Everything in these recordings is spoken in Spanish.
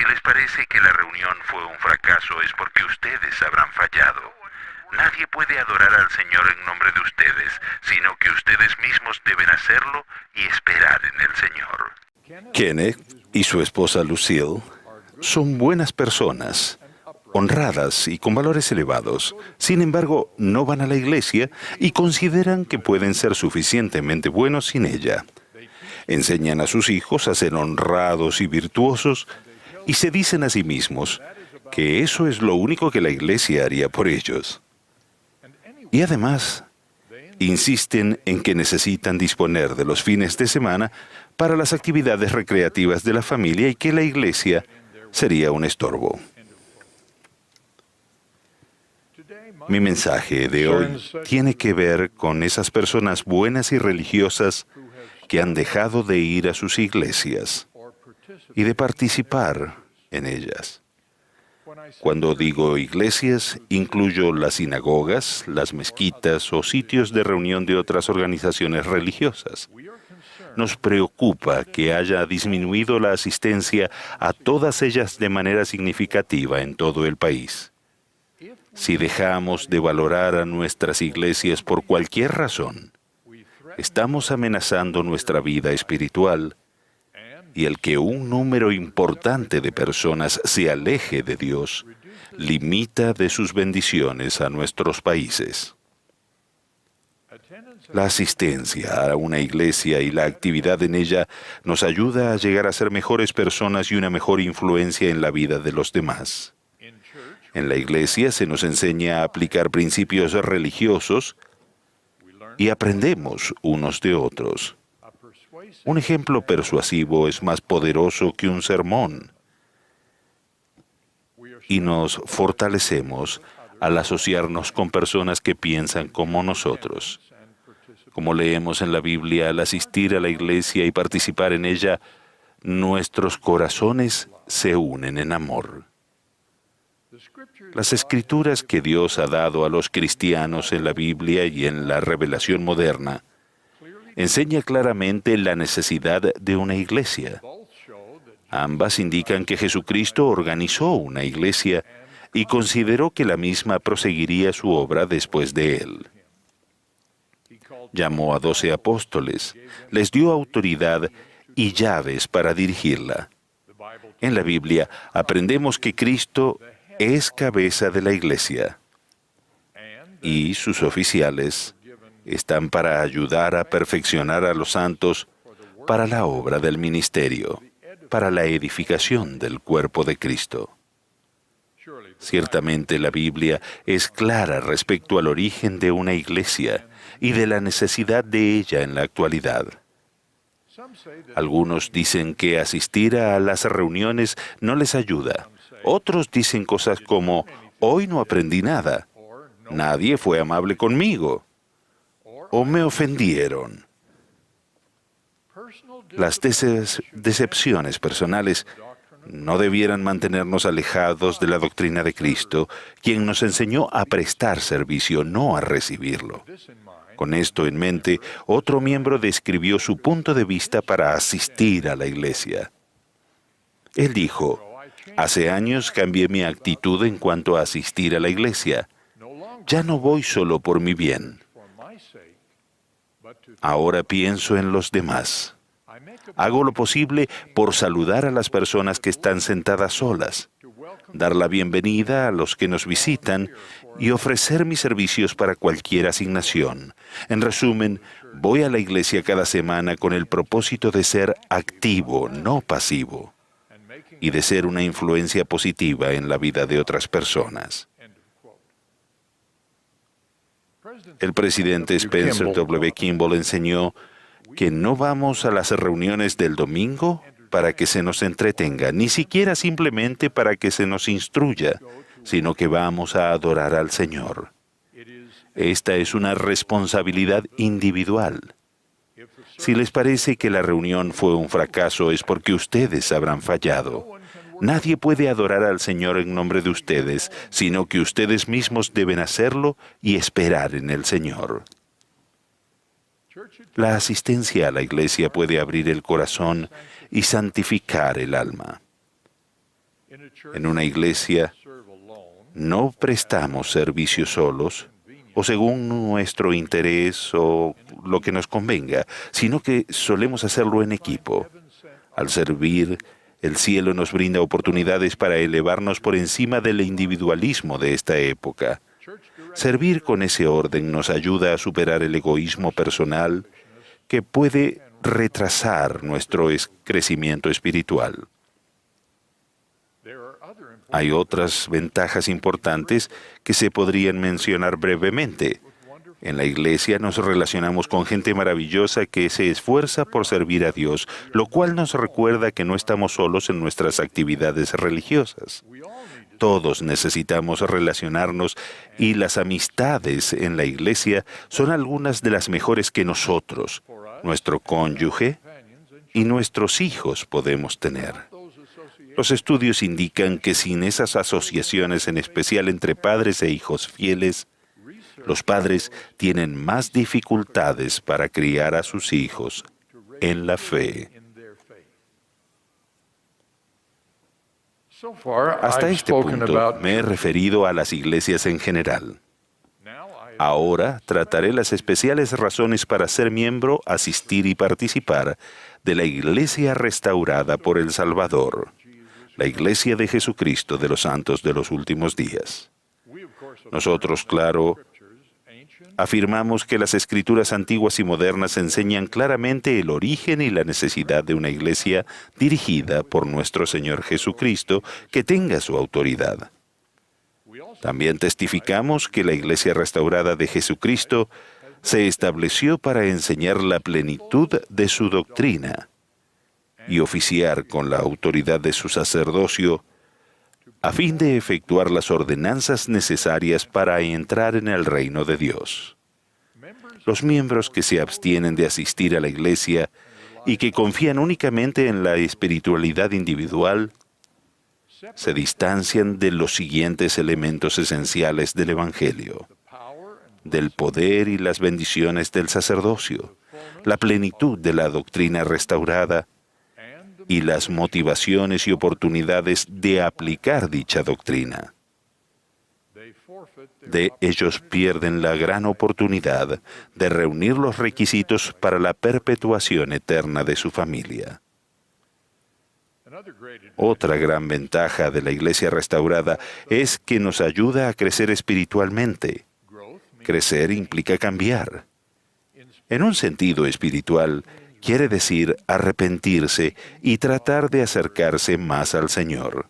Si les parece que la reunión fue un fracaso es porque ustedes habrán fallado. Nadie puede adorar al Señor en nombre de ustedes, sino que ustedes mismos deben hacerlo y esperar en el Señor. Kenneth y su esposa Lucille son buenas personas, honradas y con valores elevados. Sin embargo, no van a la iglesia y consideran que pueden ser suficientemente buenos sin ella. Enseñan a sus hijos a ser honrados y virtuosos y se dicen a sí mismos que eso es lo único que la iglesia haría por ellos. Y además, insisten en que necesitan disponer de los fines de semana para las actividades recreativas de la familia y que la iglesia sería un estorbo. Mi mensaje de hoy tiene que ver con esas personas buenas y religiosas que han dejado de ir a sus iglesias y de participar en ellas. Cuando digo iglesias, incluyo las sinagogas, las mezquitas o sitios de reunión de otras organizaciones religiosas. Nos preocupa que haya disminuido la asistencia a todas ellas de manera significativa en todo el país. Si dejamos de valorar a nuestras iglesias por cualquier razón, estamos amenazando nuestra vida espiritual y el que un número importante de personas se aleje de Dios limita de sus bendiciones a nuestros países. La asistencia a una iglesia y la actividad en ella nos ayuda a llegar a ser mejores personas y una mejor influencia en la vida de los demás. En la iglesia se nos enseña a aplicar principios religiosos y aprendemos unos de otros. Un ejemplo persuasivo es más poderoso que un sermón. Y nos fortalecemos al asociarnos con personas que piensan como nosotros. Como leemos en la Biblia, al asistir a la iglesia y participar en ella, nuestros corazones se unen en amor. Las escrituras que Dios ha dado a los cristianos en la Biblia y en la revelación moderna enseña claramente la necesidad de una iglesia. Ambas indican que Jesucristo organizó una iglesia y consideró que la misma proseguiría su obra después de él. Llamó a 12 apóstoles, les dio autoridad y llaves para dirigirla. En la Biblia aprendemos que Cristo es cabeza de la iglesia y sus oficiales están para ayudar a perfeccionar a los santos para la obra del ministerio, para la edificación del cuerpo de Cristo. Ciertamente la Biblia es clara respecto al origen de una iglesia y de la necesidad de ella en la actualidad. Algunos dicen que asistir a las reuniones no les ayuda. Otros dicen cosas como, hoy no aprendí nada, nadie fue amable conmigo, o me ofendieron. Las decepciones personales no debieran mantenernos alejados de la doctrina de Cristo, quien nos enseñó a prestar servicio, no a recibirlo. Con esto en mente, otro miembro describió su punto de vista para asistir a la iglesia. Él dijo, hace años cambié mi actitud en cuanto a asistir a la iglesia. Ya no voy solo por mi bien. Ahora pienso en los demás. Hago lo posible por saludar a las personas que están sentadas solas, dar la bienvenida a los que nos visitan y ofrecer mis servicios para cualquier asignación. En resumen, voy a la iglesia cada semana con el propósito de ser activo, no pasivo, y de ser una influencia positiva en la vida de otras personas. El presidente Spencer W. Kimball enseñó que no vamos a las reuniones del domingo para que se nos entretenga, ni siquiera simplemente para que se nos instruya, sino que vamos a adorar al Señor. Esta es una responsabilidad individual. Si les parece que la reunión fue un fracaso es porque ustedes habrán fallado. Nadie puede adorar al Señor en nombre de ustedes, sino que ustedes mismos deben hacerlo y esperar en el Señor. La asistencia a la iglesia puede abrir el corazón y santificar el alma. En una iglesia no prestamos servicio solos o según nuestro interés o lo que nos convenga, sino que solemos hacerlo en equipo. Al servir, el cielo nos brinda oportunidades para elevarnos por encima del individualismo de esta época. Servir con ese orden nos ayuda a superar el egoísmo personal que puede retrasar nuestro crecimiento espiritual. Hay otras ventajas importantes que se podrían mencionar brevemente. En la iglesia nos relacionamos con gente maravillosa que se esfuerza por servir a Dios, lo cual nos recuerda que no estamos solos en nuestras actividades religiosas. Todos necesitamos relacionarnos y las amistades en la iglesia son algunas de las mejores que nosotros, nuestro cónyuge y nuestros hijos podemos tener. Los estudios indican que sin esas asociaciones, en especial entre padres e hijos fieles, los padres tienen más dificultades para criar a sus hijos en la fe. Hasta este punto me he referido a las iglesias en general. Ahora trataré las especiales razones para ser miembro, asistir y participar de la Iglesia restaurada por el Salvador, la Iglesia de Jesucristo de los Santos de los Últimos Días. Nosotros, claro, afirmamos que las escrituras antiguas y modernas enseñan claramente el origen y la necesidad de una iglesia dirigida por nuestro Señor Jesucristo que tenga su autoridad. También testificamos que la Iglesia restaurada de Jesucristo se estableció para enseñar la plenitud de su doctrina y oficiar con la autoridad de su sacerdocio a fin de efectuar las ordenanzas necesarias para entrar en el reino de Dios. Los miembros que se abstienen de asistir a la iglesia y que confían únicamente en la espiritualidad individual, se distancian de los siguientes elementos esenciales del Evangelio: del poder y las bendiciones del sacerdocio, la plenitud de la doctrina restaurada y las motivaciones y oportunidades de aplicar dicha doctrina. Ellos pierden la gran oportunidad de reunir los requisitos para la perpetuación eterna de su familia. Otra gran ventaja de la Iglesia restaurada es que nos ayuda a crecer espiritualmente. Crecer implica cambiar. En un sentido espiritual, quiere decir arrepentirse y tratar de acercarse más al Señor.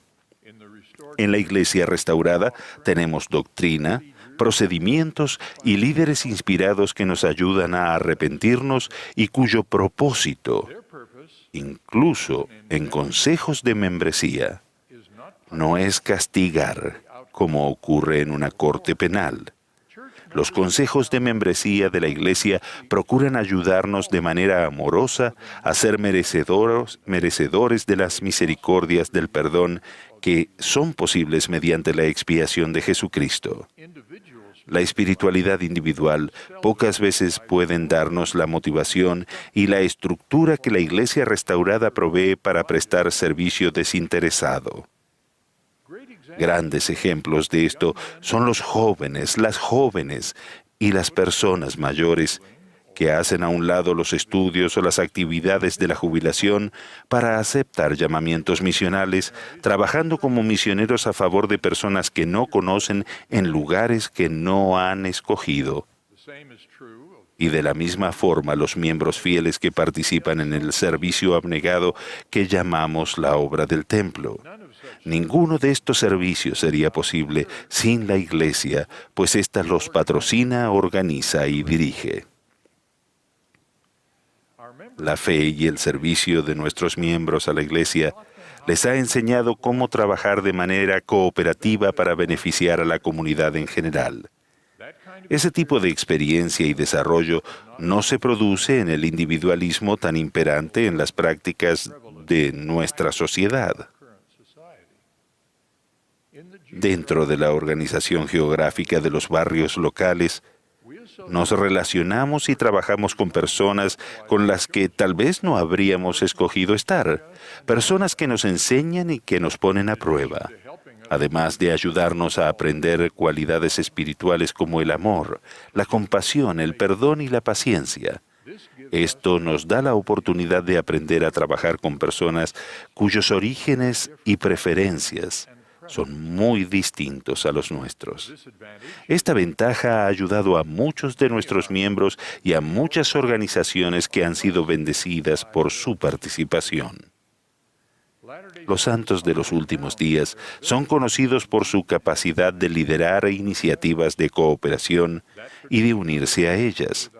En la Iglesia restaurada tenemos doctrina, procedimientos y líderes inspirados que nos ayudan a arrepentirnos y cuyo propósito, incluso en consejos de membresía, no es castigar, como ocurre en una corte penal. Los consejos de membresía de la Iglesia procuran ayudarnos de manera amorosa a ser merecedores de las misericordias del perdón que son posibles mediante la expiación de Jesucristo. La espiritualidad individual pocas veces pueden darnos la motivación y la estructura que la Iglesia restaurada provee para prestar servicio desinteresado. Grandes ejemplos de esto son los jóvenes, las jóvenes y las personas mayores que hacen a un lado los estudios o las actividades de la jubilación para aceptar llamamientos misionales, trabajando como misioneros a favor de personas que no conocen en lugares que no han escogido. Y de la misma forma, los miembros fieles que participan en el servicio abnegado que llamamos la obra del templo. Ninguno de estos servicios sería posible sin la Iglesia, pues ésta los patrocina, organiza y dirige. La fe y el servicio de nuestros miembros a la Iglesia les ha enseñado cómo trabajar de manera cooperativa para beneficiar a la comunidad en general. Ese tipo de experiencia y desarrollo no se produce en el individualismo tan imperante en las prácticas de nuestra sociedad. Dentro de la organización geográfica de los barrios locales, Nos relacionamos y trabajamos con personas con las que tal vez no habríamos escogido estar, personas que nos enseñan y que nos ponen a prueba, además de ayudarnos a aprender cualidades espirituales como el amor, la compasión, el perdón y la paciencia. Esto nos da la oportunidad de aprender a trabajar con personas cuyos orígenes y preferencias son muy distintos a los nuestros. Esta ventaja ha ayudado a muchos de nuestros miembros y a muchas organizaciones que han sido bendecidas por su participación. Los santos de los últimos días son conocidos por su capacidad de liderar iniciativas de cooperación y de unirse a ellas.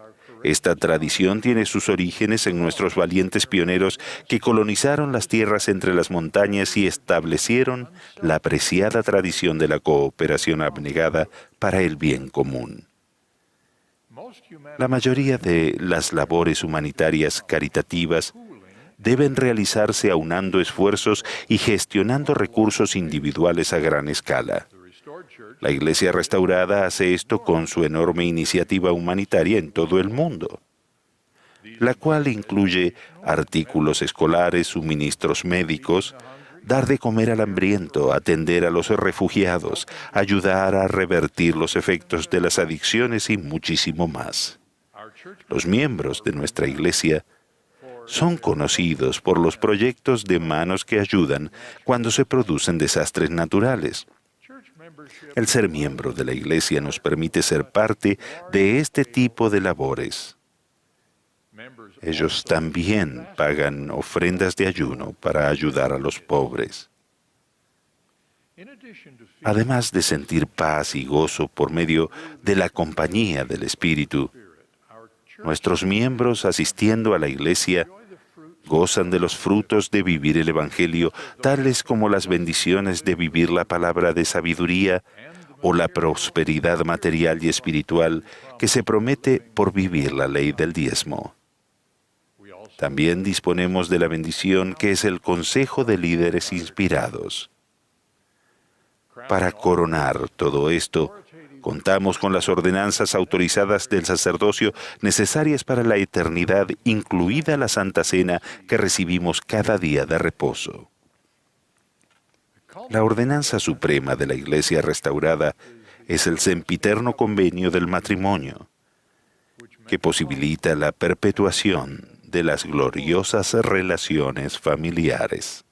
Esta tradición tiene sus orígenes en nuestros valientes pioneros que colonizaron las tierras entre las montañas y establecieron la apreciada tradición de la cooperación abnegada para el bien común. La mayoría de las labores humanitarias caritativas deben realizarse aunando esfuerzos y gestionando recursos individuales a gran escala. La Iglesia Restaurada hace esto con su enorme iniciativa humanitaria en todo el mundo, la cual incluye artículos escolares, suministros médicos, dar de comer al hambriento, atender a los refugiados, ayudar a revertir los efectos de las adicciones y muchísimo más. Los miembros de nuestra Iglesia son conocidos por los proyectos de manos que ayudan cuando se producen desastres naturales. El ser miembro de la Iglesia nos permite ser parte de este tipo de labores. Ellos también pagan ofrendas de ayuno para ayudar a los pobres. Además de sentir paz y gozo por medio de la compañía del Espíritu, nuestros miembros asistiendo a la Iglesia gozan de los frutos de vivir el Evangelio, tales como las bendiciones de vivir la palabra de sabiduría o la prosperidad material y espiritual que se promete por vivir la ley del diezmo. También disponemos de la bendición que es el consejo de líderes inspirados. Para coronar todo esto, contamos con las ordenanzas autorizadas del sacerdocio necesarias para la eternidad, incluida la Santa Cena que recibimos cada día de reposo. La ordenanza suprema de la Iglesia Restaurada es el sempiterno convenio del matrimonio, que posibilita la perpetuación de las gloriosas relaciones familiares.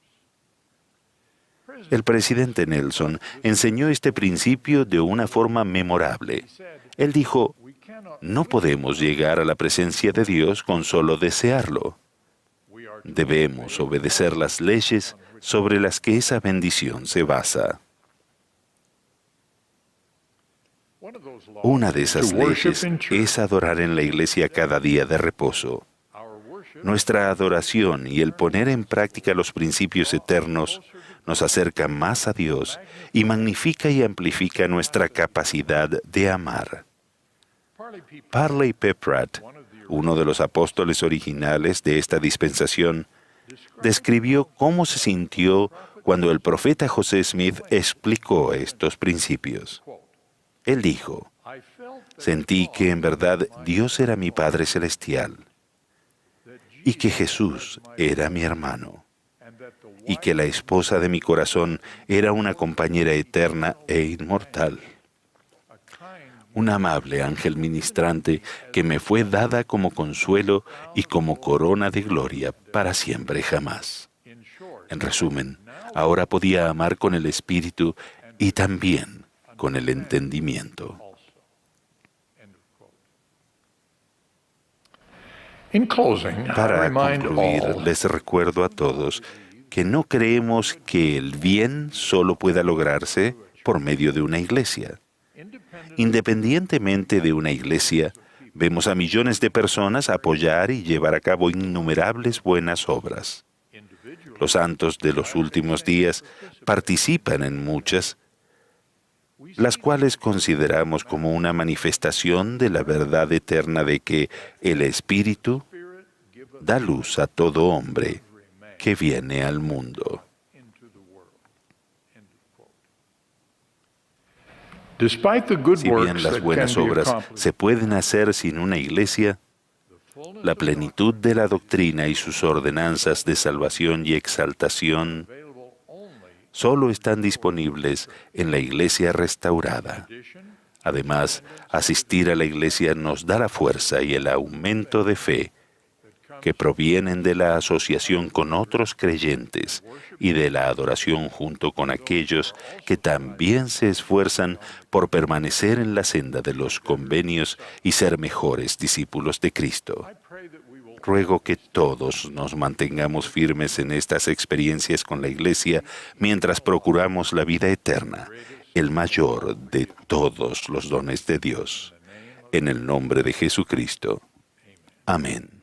El presidente Nelson enseñó este principio de una forma memorable. Él dijo, no podemos llegar a la presencia de Dios con solo desearlo. Debemos obedecer las leyes sobre las que esa bendición se basa. Una de esas leyes es adorar en la iglesia cada día de reposo. Nuestra adoración y el poner en práctica los principios eternos nos acerca más a Dios y magnifica y amplifica nuestra capacidad de amar. Parley P. Pratt, uno de los apóstoles originales de esta dispensación, describió cómo se sintió cuando el profeta José Smith explicó estos principios. Él dijo, sentí que en verdad Dios era mi Padre Celestial y que Jesús era mi hermano y que la esposa de mi corazón era una compañera eterna e inmortal. Un amable ángel ministrante que me fue dada como consuelo y como corona de gloria para siempre jamás. En resumen, ahora podía amar con el espíritu y también con el entendimiento. Para concluir, les recuerdo a todos que no creemos que el bien solo pueda lograrse por medio de una iglesia. Independientemente de una iglesia, vemos a millones de personas apoyar y llevar a cabo innumerables buenas obras. Los santos de los últimos días participan en muchas, las cuales consideramos como una manifestación de la verdad eterna de que el Espíritu da luz a todo hombre que viene al mundo. Si bien las buenas obras se pueden hacer sin una iglesia, la plenitud de la doctrina y sus ordenanzas de salvación y exaltación solo están disponibles en la iglesia restaurada. Además, asistir a la iglesia nos da la fuerza y el aumento de fe que provienen de la asociación con otros creyentes y de la adoración junto con aquellos que también se esfuerzan por permanecer en la senda de los convenios y ser mejores discípulos de Cristo. Ruego que todos nos mantengamos firmes en estas experiencias con la Iglesia mientras procuramos la vida eterna, el mayor de todos los dones de Dios. En el nombre de Jesucristo. Amén.